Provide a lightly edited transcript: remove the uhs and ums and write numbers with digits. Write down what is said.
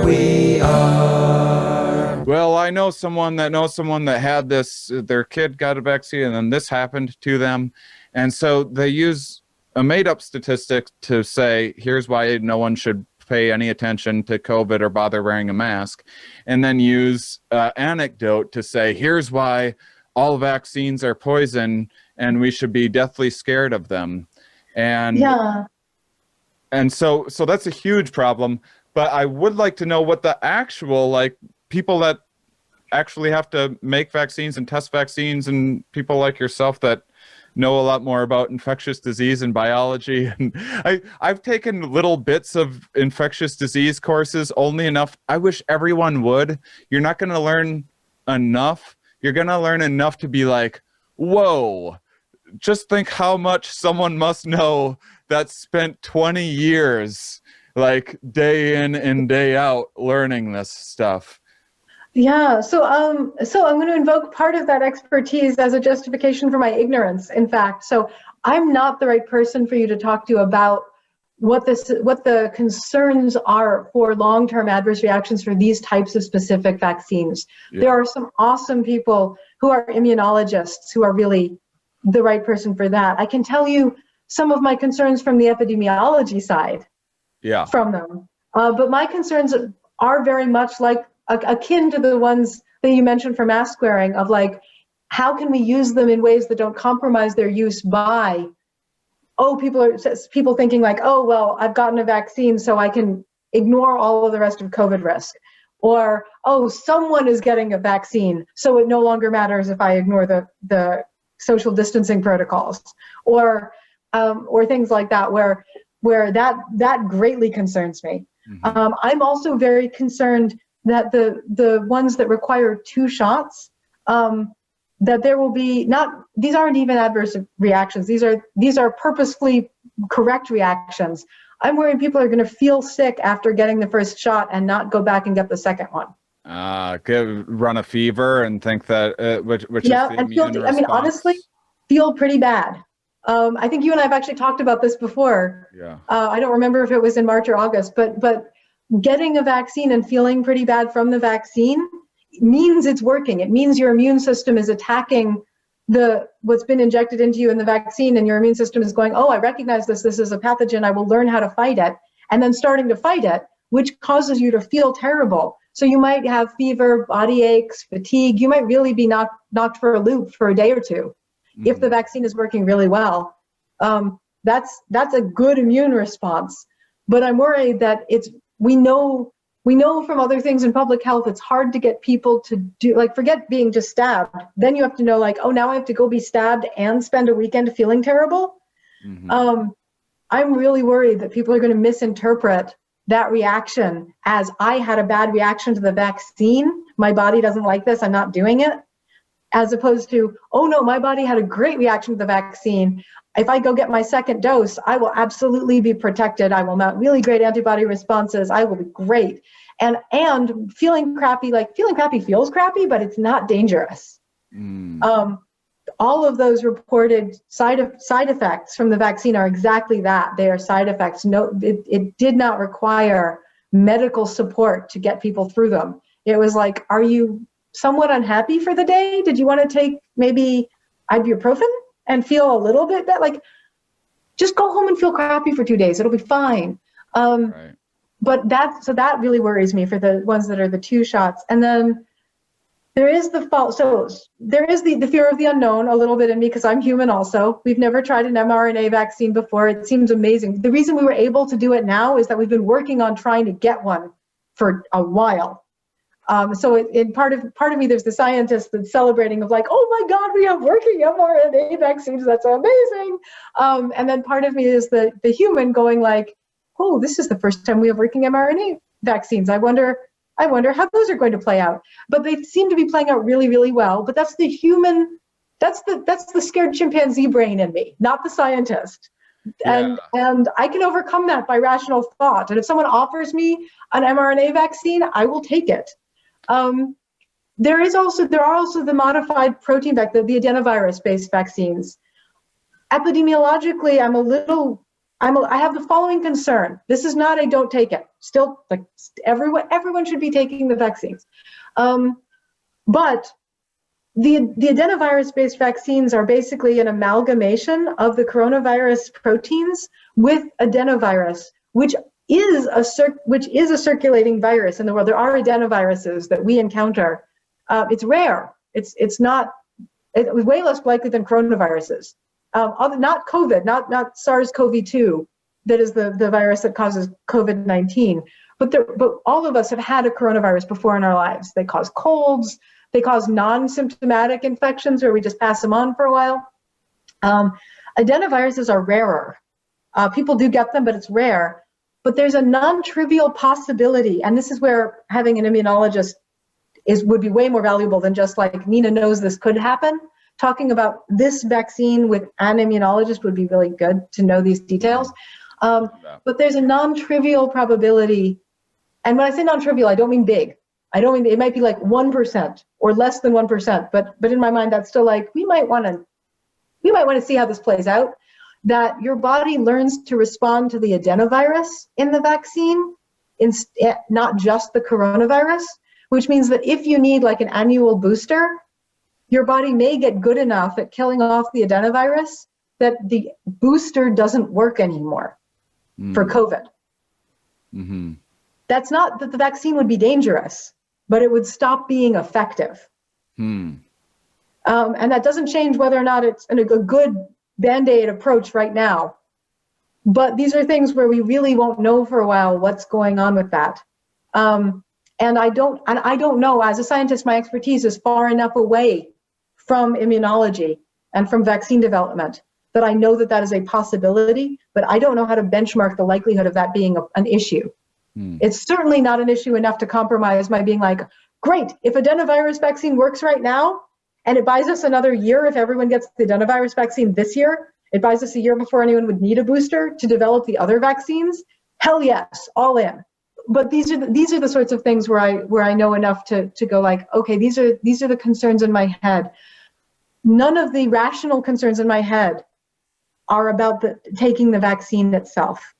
we are. Well, I know someone that had this, their kid got a vaccine and then this happened to them. And so they use a made-up statistic to say, here's why no one should pay any attention to COVID or bother wearing a mask. And then use anecdote to say, here's why all vaccines are poison and we should be deathly scared of them. And so that's a huge problem. But I would like to know what the actual, like, people that actually have to make vaccines and test vaccines, and people like yourself that know a lot more about infectious disease and biology. And I've taken little bits of infectious disease courses, only enough. I wish everyone would. You're not going to learn enough. You're going to learn enough to be like, whoa, just think how much someone must know that spent 20 years, like, day in and day out learning this stuff. Yeah, so I'm going to invoke part of that expertise as a justification for my ignorance, in fact. So I'm not the right person for you to talk to about what the concerns are for long-term adverse reactions for these types of specific vaccines. Yeah. There are some awesome people who are immunologists who are really the right person for that. I can tell you some of my concerns from the epidemiology side. Yeah. From them. But my concerns are very much like akin to the ones that you mentioned for mask wearing, of like, how can we use them in ways that don't compromise their use by, people thinking like, oh, well, I've gotten a vaccine so I can ignore all of the rest of COVID risk. Or, oh, someone is getting a vaccine, so it no longer matters if I ignore the social distancing protocols. Or things like that, where that greatly concerns me. Mm-hmm. I'm also very concerned that the ones that require 2 shots, that there will be these aren't even adverse reactions. These are purposefully correct reactions. I'm worried people are going to feel sick after getting the first shot and not go back and get the second one. Run a fever and think that which yeah, is the and feel. immune I mean, honestly, feel pretty bad. I think you and I have actually talked about this before. Yeah. I don't remember if it was in March or August, but getting a vaccine and feeling pretty bad from the vaccine means it's working. It means your immune system is attacking what's been injected into you in the vaccine, and your immune system is going, oh, I recognize this is a pathogen, I will learn how to fight it, and then starting to fight it, which causes you to feel terrible. So you might have fever, body aches, fatigue. You might really be knocked for a loop for a day or two. Mm-hmm. If the vaccine is working really well. That's a good immune response. But I'm worried that we know from other things in public health, it's hard to get people to do, like, forget being just stabbed. Then you have to know, like, oh, now I have to go be stabbed and spend a weekend feeling terrible. Mm-hmm. I'm really worried that people are going to misinterpret that reaction as, I had a bad reaction to the vaccine, my body doesn't like this, I'm not doing it. As opposed to, oh no, my body had a great reaction to the vaccine. If I go get my second dose, I will absolutely be protected. I will mount really great antibody responses. I will be great. And feeling crappy feels crappy, but it's not dangerous. Mm. All of those reported side effects from the vaccine are exactly that. They are side effects. No, it did not require medical support to get people through them. It was like, are you somewhat unhappy for the day? Did you want to take maybe ibuprofen and feel a little bit better? Like, just go home and feel crappy for 2 days. It'll be fine. Right. But that really worries me for the ones that are the 2 shots. And then there is the fear of the unknown a little bit in me, because I'm human also. We've never tried an mRNA vaccine before. It seems amazing. The reason we were able to do it now is that we've been working on trying to get one for a while. So in part of me, there's the scientist that's celebrating of like, oh my God, we have working mRNA vaccines. That's amazing. And then part of me is the human going like, oh, this is the first time we have working mRNA vaccines. I wonder how those are going to play out. But they seem to be playing out really, really well. But that's the human, that's the scared chimpanzee brain in me, not the scientist. Yeah. And I can overcome that by rational thought. And if someone offers me an mRNA vaccine, I will take it. There are also the modified protein the adenovirus-based vaccines. Epidemiologically, I'm a little I have the following concern. This is not a don't take it. Still, like everyone should be taking the vaccines. But the adenovirus-based vaccines are basically an amalgamation of the coronavirus proteins with adenovirus, which is a circulating virus in the world. There are adenoviruses that we encounter. It's rare. It's way less likely than coronaviruses. Not COVID, not SARS-CoV-2, that is the virus that causes COVID-19. But all of us have had a coronavirus before in our lives. They cause colds. They cause non-symptomatic infections where we just pass them on for a while. Adenoviruses are rarer. People do get them, but it's rare. But there's a non-trivial possibility, and this is where having an immunologist would be way more valuable than just like, Nina knows this could happen. Talking about this vaccine with an immunologist would be really good to know these details. But there's a non-trivial probability, and when I say non-trivial, I don't mean big. I don't mean, it might be like 1% or less than 1%, but in my mind, that's still like, we might want to see how this plays out, that your body learns to respond to the adenovirus in the vaccine, not just the coronavirus, which means that if you need like an annual booster, your body may get good enough at killing off the adenovirus that the booster doesn't work anymore for COVID. Mm-hmm. That's not that the vaccine would be dangerous, but it would stop being effective. And that doesn't change whether or not it's a good Band-Aid approach right now. But these are things where we really won't know for a while what's going on with that. And I don't know, as a scientist, my expertise is far enough away from immunology and from vaccine development that I know that is a possibility, but I don't know how to benchmark the likelihood of that being an issue. It's certainly not an issue enough to compromise my being like, great, if adenovirus vaccine works right now, and it buys us another year if everyone gets the adenovirus vaccine this year, it buys us a year before anyone would need a booster to develop the other vaccines, hell yes, all in. But these are the sorts of things where I know enough to go like, okay, these are the concerns in my head. None of the rational concerns in my head are about taking the vaccine itself.